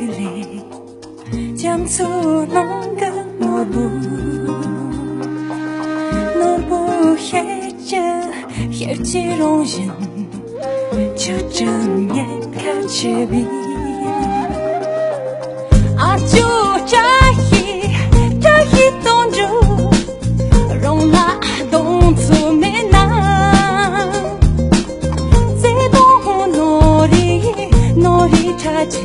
里，将处弄个我不，我不黑着黑起容人，就这样看起比，啊就这一动就容纳动作没难，这动努力查进。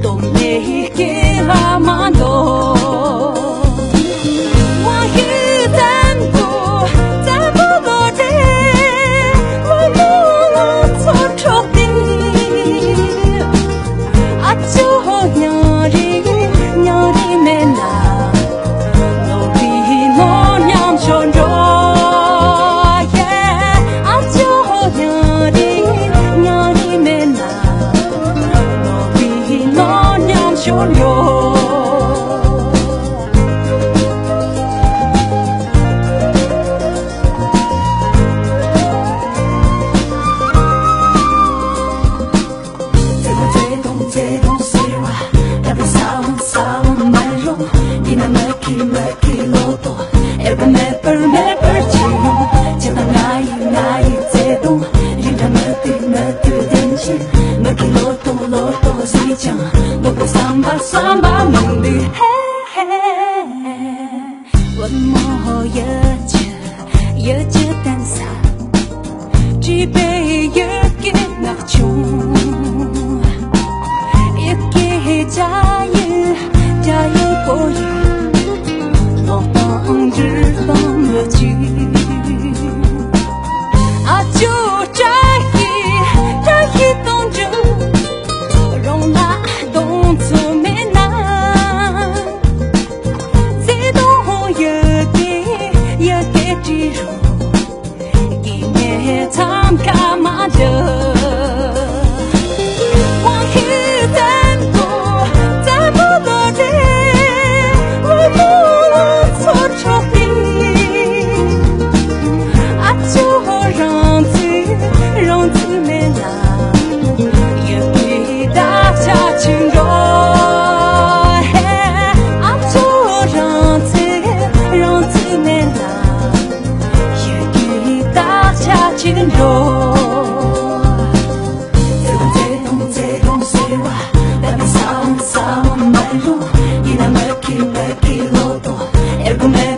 都没给了蛮多，我一旦多，再不落地，我不错抽的，啊就娘里没拿，努力我娘成着，啊就娘里没拿。就留。最懂谁话？要不撒网满容，你那没去骆驼，也不没本起用，见到哪一最懂，人家没对点钱，没去骆驼谁讲？我不三把梦里，嘿嘿，我莫有着单啥，只被有给那穷，一给加油过于，我当日当了去，啊就这一动就。容纳动作没难，这动有给植入，给你参加嘛着，我一旦多，再不落地，我不错抽的，啊就让自没难。情柔，啊，就让自美啦，也给大家情柔。最懂谁话？别别撒网满路，你那没去骆驼，也不没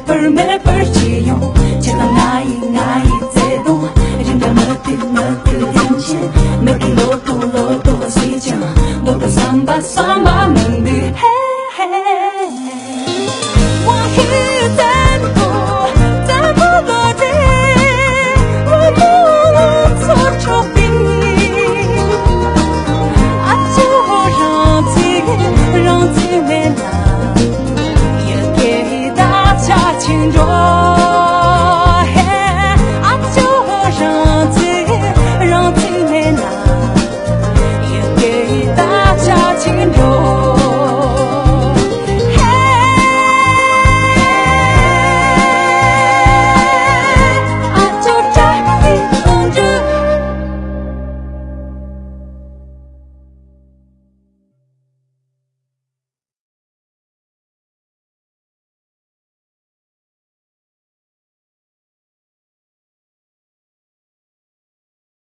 本起用，见到哪一最懂，人家没对点钱，没去骆驼谁讲？我不三把梦里，嘿嘿。